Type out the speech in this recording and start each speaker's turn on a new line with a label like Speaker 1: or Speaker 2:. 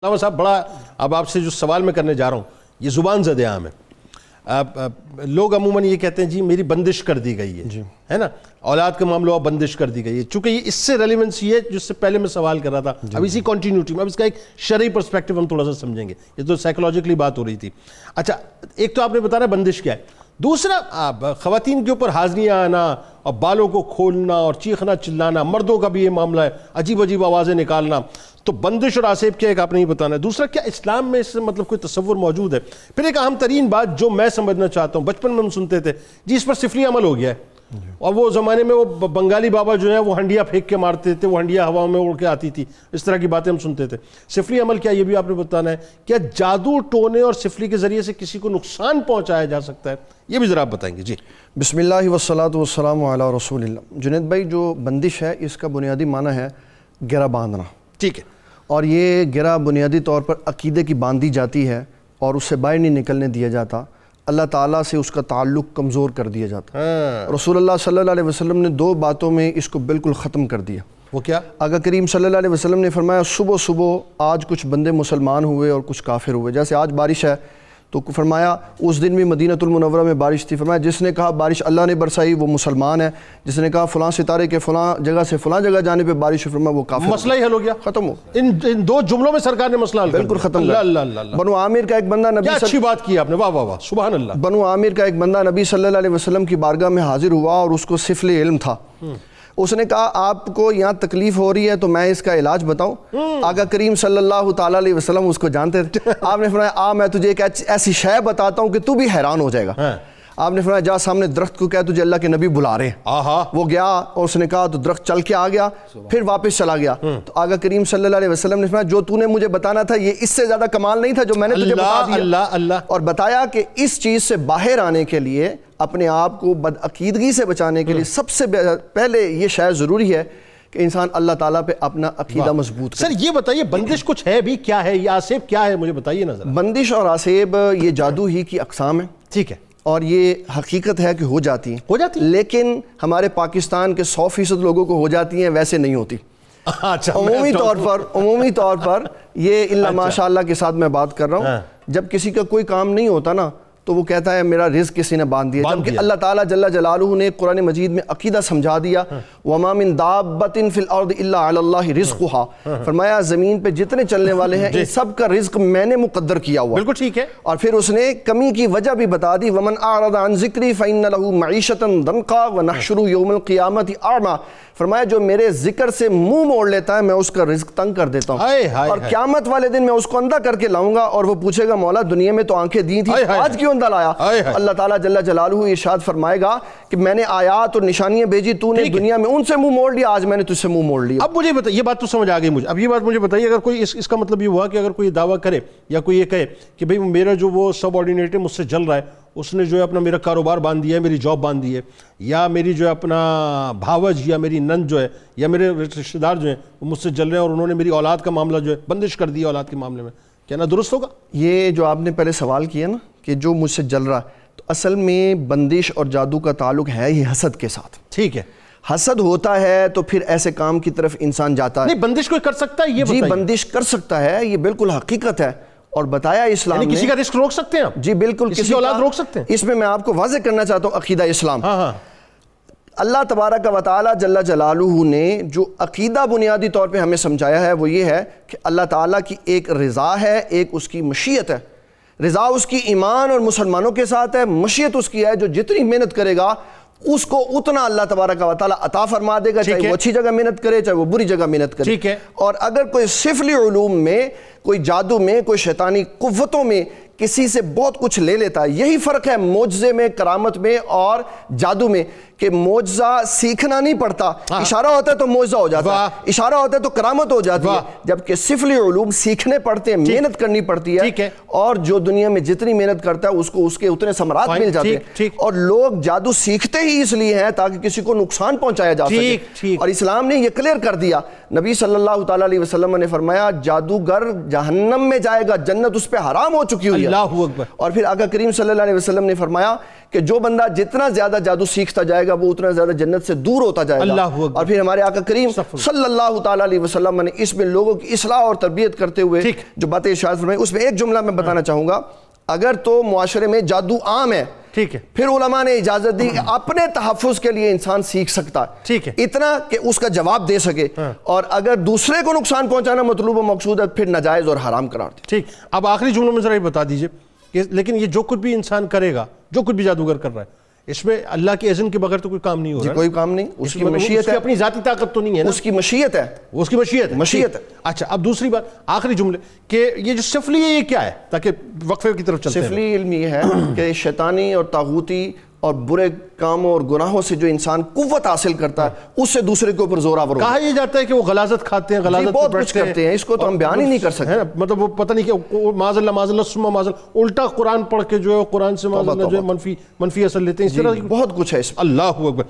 Speaker 1: علامہ صاحب بڑا اب آپ سے جو سوال میں کرنے جا رہا ہوں یہ زبان زد عام ہے. لوگ عموماً یہ کہتے ہیں جی میری بندش کر دی گئی ہے نا, اولاد کا معاملہ بندش کر دی گئی ہے. چونکہ یہ اس سے ریلیونس یہ ہے جس سے پہلے میں سوال کر رہا تھا, اب اسی کنٹینیوٹی میں اب اس کا ایک شرعی پرسپیکٹیو ہم تھوڑا سا سمجھیں گے. یہ تو سائیکولوجیکلی بات ہو رہی تھی. اچھا ایک تو آپ نے بتانا بندش کیا ہے, دوسرا خواتین کے اوپر حاضریاں آنا اور بالوں کو کھولنا اور چیخنا چلانا, مردوں کا بھی یہ معاملہ ہے, عجیب عجیب آوازیں نکالنا. تو بندش اور آسیب کیا ایک آپ نے یہ بتانا ہے. دوسرا کیا اسلام میں اس سے مطلب کوئی تصور موجود ہے؟ پھر ایک اہم ترین بات جو میں سمجھنا چاہتا ہوں, بچپن میں ہم سنتے تھے جی اس پر سفلی عمل ہو گیا ہے, اور وہ زمانے میں وہ بنگالی بابا جو ہیں وہ ہنڈیا پھینک کے مارتے تھے, وہ ہنڈیا ہوا میں اڑ کے آتی تھی, اس طرح کی باتیں ہم سنتے تھے. سفلی عمل کیا, یہ بھی آپ نے بتانا ہے. کیا جادو ٹونے اور سفلی کے ذریعے سے کسی کو نقصان پہنچایا جا سکتا ہے؟ یہ بھی ذرا آپ بتائیں گے. جی
Speaker 2: بسم اللہ والصلاۃ والسلام علی رسول اللہ. جنید بھائی جو بندش ہے اس کا بنیادی معنی ہے گرہ باندھنا.
Speaker 1: ٹھیک ہے. اور
Speaker 2: یہ گرہ بنیادی طور پر عقیدے کی باندھی جاتی ہے اور اس سے باہر نہیں نکلنے دیا جاتا, اللہ تعالیٰ سے اس کا تعلق کمزور کر دیا جاتا. رسول اللہ صلی اللہ علیہ وسلم نے 2 باتوں میں اس کو بالکل ختم کر دیا.
Speaker 1: وہ کیا؟
Speaker 2: آقا کریم صلی اللہ علیہ وسلم نے فرمایا صبح صبح آج کچھ بندے مسلمان ہوئے اور کچھ کافر ہوئے. جیسے آج بارش ہے تو فرمایا اس دن بھی مدینہ المنورہ میں بارش تھی, فرمایا جس نے کہا بارش اللہ نے برسائی وہ مسلمان ہے, جس نے کہا فلاں ستارے کے فلاں جگہ سے فلاں جگہ جانے پہ بارش ہے فرمایا وہ کافر.
Speaker 1: مسئلہ ہی حل ہو گیا,
Speaker 2: ختم ہو.
Speaker 1: ان 2 جملوں میں سرکار نے مسئلہ حل
Speaker 2: بالکل ختم کر دیا. بنو عامر کا ایک بندہ نبی,
Speaker 1: کیا اچھی بات کی آپ نے, واہ واہ واہ سبحان اللہ.
Speaker 2: بنو عامر کا ایک بندہ نبی صلی اللہ علیہ وسلم کی بارگاہ میں حاضر ہوا اور اس کو سفل علم تھا. اس نے کہا آپ کو یہاں تکلیف ہو رہی ہے تو میں اس کا علاج بتاؤں. آقا کریم صلی اللہ تعالیٰ علیہ وسلم اس کو جانتے تھے. آپ نے فرمایا میں تجھے ایک ایسی شے بتاتا ہوں کہ تو بھی حیران ہو جائے گا. آپ نے فرمایا جا سامنے درخت کو کہہ تجھے اللہ کے نبی بلا رہے ہیں. وہ گیا اور اس نے کہا تو درخت چل کے آ گیا, پھر واپس چلا گیا. تو آقا کریم صلی اللہ علیہ وسلم نے فرمایا جو تو نے مجھے بتانا تھا یہ اس سے زیادہ کمال نہیں تھا جو میں نے تجھے بتا دیا. اور بتایا کہ اس چیز سے باہر آنے کے لیے, اپنے آپ کو بدعقیدگی سے بچانے کے لیے سب سے پہلے یہ شاید ضروری ہے کہ انسان اللہ تعالیٰ پہ اپنا عقیدہ مضبوط کرے.
Speaker 1: سر یہ بتائیے بندش کچھ ہے بھی, کیا ہے یہ آسیب کیا ہے, مجھے بتائیے نا ذرا.
Speaker 2: بندش اور آسیب یہ جادو ہی کی اقسام ہیں.
Speaker 1: ٹھیک ہے.
Speaker 2: اور یہ حقیقت ہے کہ ہو جاتی ہیں, لیکن ہمارے پاکستان کے 100% لوگوں کو ہو جاتی ہیں, ویسے نہیں ہوتی. عمومی طور پر یہ الا ماشاء اللہ کے ساتھ میں بات کر رہا ہوں. جب کسی کا کوئی کام نہیں ہوتا نا تو وہ کہتا ہے میرا رزق کسی نے باندھ دیا, جبکہ اللہ تعالیٰ جل جلالہ نے قرآن مجید میں عقیدہ سمجھا دیا وَمَا مِن دَابَّةٍ فِي الْأَرْضِ إِلَّا عَلَى اللَّهِ رِزْقُهَا. فرمایا زمین پہ جتنے چلنے والے ہیں ان سب کا رزق میں نے مقدر کیا ہوا.
Speaker 1: بالکل ٹھیک ہے.
Speaker 2: اور پھر اس نے کمی کی وجہ بھی بتا دی وَمَنْ أَعْرَضَ عَنْ ذِكْرِي فَإِنَّ لَهُ مَعِيشَةً ضَنْكًا وَنَحْشُرُهُ يَوْمَ الْقِيَامَةِ أَعْمَى. فرمایا جو میرے ذکر سے منہ موڑ لیتا ہے میں اس کا رزق تنگ کر دیتا ہوں, اور قیامت والے دن میں اس کو اندھا کر کے لاؤں گا اور وہ پوچھے گا مولا دنیا میں تو آنکھیں دی تھی آج کیوں اندھا لایا. اللہ تعالیٰ جل جلالہ ارشاد فرمائے گا کہ میں نے آیات اور نشانیاں بھیجی, تو نے دنیا میں ان سے منہ موڑ لیا, آج میں نے تجھ سے منہ موڑ لیا.
Speaker 1: اب مجھے بتائیے, یہ بات تو سمجھ آ گئی مجھے. اب یہ بات مجھے بتائیے, اگر کوئی اس کا مطلب یہ ہوا کہ اگر کوئی دعویٰ کرے یا کوئی یہ کہے کہ بھئی میرا جو وہ سب آرڈینیٹ مجھ سے جل رہا ہے, اس نے جو ہے اپنا میرا کاروبار باندھ دیا ہے, میری جاب باندھ دی ہے, یا میری جو ہے اپنا بھاوج یا میری نند جو ہے یا میرے رشتہ دار جو ہیں وہ مجھ سے جل رہے ہیں, اور انہوں نے میری اولاد کا معاملہ جو ہے بندش کر دیا اولاد کے معاملے میں, کیا نا درست ہوگا؟
Speaker 2: یہ جو آپ نے پہلے سوال کیا نا کہ جو مجھ سے جل رہا ہے, تو اصل میں بندش اور جادو کا تعلق ہے ہی حسد کے ساتھ.
Speaker 1: ٹھیک ہے.
Speaker 2: حسد ہوتا ہے تو پھر ایسے کام کی طرف انسان جاتا ہے.
Speaker 1: نہیں بندش کوئی کر سکتا ہے؟ یہ
Speaker 2: جی بندش کر سکتا ہے, یہ بالکل حقیقت ہے. اور بتایا اسلام نے
Speaker 1: کسی کا رزق روک سکتے ہیں آپ؟
Speaker 2: جی بالکل,
Speaker 1: کسی کی اولاد روک سکتے ہیں.
Speaker 2: اس میں آپ کو واضح کرنا چاہتا ہوں عقیدہ اسلام. اللہ تبارک و تعالیٰ جل جلالہ نے جو عقیدہ بنیادی طور پہ ہمیں سمجھایا ہے وہ یہ ہے کہ اللہ تعالیٰ کی ایک رضا ہے, ایک اس کی مشیت ہے. رضا اس کی ایمان اور مسلمانوں کے ساتھ ہے, مشیت اس کی ہے جو جتنی محنت کرے گا اس کو اتنا اللہ تبارک و تعالیٰ عطا فرما دے گا, چاہے وہ اچھی جگہ محنت کرے چاہے وہ بری جگہ محنت کرے.
Speaker 1: ٹھیک ہے.
Speaker 2: اور اگر کوئی سفلی علوم میں, کوئی جادو میں, کوئی شیطانی قوتوں میں کسی سے بہت کچھ لے لیتا ہے, یہی فرق ہے معجزے میں, کرامت میں اور جادو میں, کہ معجزہ سیکھنا نہیں پڑتا, اشارہ ہوتا ہے تو معجزہ ہو جاتا ہے, اشارہ ہوتا ہے تو کرامت ہو جاتی ہے. جبکہ سفلی علوم سیکھنے پڑتے ہیں, محنت کرنی پڑتی ہے, اور جو دنیا میں جتنی محنت کرتا ہے اس کو اس کے اتنے ثمرات مل جاتے ہیں. اور لوگ جادو سیکھتے ہی اس لیے ہیں تاکہ کسی کو نقصان پہنچایا جا سکے. اور اسلام نے یہ کلیئر کر دیا. نبی صلی اللہ تعالیٰ علیہ وسلم نے فرمایا جادوگر جہنم میں جائے گا, جنت اس پہ حرام ہو چکی ہوئی ہے.
Speaker 1: اللہ اکبر.
Speaker 2: اور پھر آقا کریم صلی اللہ علیہ وسلم نے فرمایا کہ جو بندہ جتنا زیادہ جادو سیکھتا جائے گا وہ اتنا زیادہ جنت سے دور ہوتا جائے گا.
Speaker 1: اللہ اکبر.
Speaker 2: اور پھر ہمارے آقا کریم صلی اللہ تعالیٰ علیہ وسلم نے اس میں لوگوں کی اصلاح اور تربیت کرتے ہوئے جو باتیں ارشاد فرمائی، اس میں ایک جملہ میں بتانا چاہوں گا. اگر تو معاشرے میں جادو عام ہے،
Speaker 1: ٹھیک ہے،
Speaker 2: پھر علماء نے اجازت دی کہ اپنے تحفظ کے لیے انسان سیکھ سکتا ہے،
Speaker 1: ٹھیک ہے،
Speaker 2: اتنا کہ اس کا جواب دے سکے. اور اگر دوسرے کو نقصان پہنچانا مطلوب و مقصود ہے پھر ناجائز اور حرام قرار دے.
Speaker 1: ٹھیک. اب آخری جملوں میں ذرا یہ بتا دیجئے کہ لیکن یہ جو کچھ بھی انسان کرے گا، جو کچھ بھی جادوگر کر رہا ہے، اس میں اللہ کے اذن کے بغیر تو کوئی کام نہیں ہو رہا.
Speaker 2: کوئی کام نہیں، اس کی مشیت ہے،
Speaker 1: اپنی ذاتی طاقت تو نہیں ہے نا،
Speaker 2: اس کی مشیت ہے،
Speaker 1: اس کی مشیت ہے. اچھا اب دوسری بات، آخری جملے کہ یہ جو سفلی ہے یہ کیا ہے، تاکہ وقفے کی طرف چلتے ہیں.
Speaker 2: سفلی علم یہ ہے کہ شیطانی اور طاغوتی اور برے کاموں اور گناہوں سے جو انسان قوت حاصل کرتا ہے اس سے دوسرے کے اوپر زور آور ہوتا ہے.
Speaker 1: کہا یہ جاتا ہے کہ وہ غلاظت کھاتے ہیں، غلاظت
Speaker 2: بہت کچھ کرتے ہیں، اس کو تو ہم بیان ہی نہیں کر سکتے.
Speaker 1: مطلب وہ پتہ نہیں کہ معاذ اللہ ثم معاذ اللہ الٹا قرآن پڑھ کے جو ہے قرآن سے معاذ اللہ جو ہے منفی اثر لیتے ہیں. اس طرح
Speaker 2: بہت کچھ ہے اس میں.
Speaker 1: اللہ اکبر.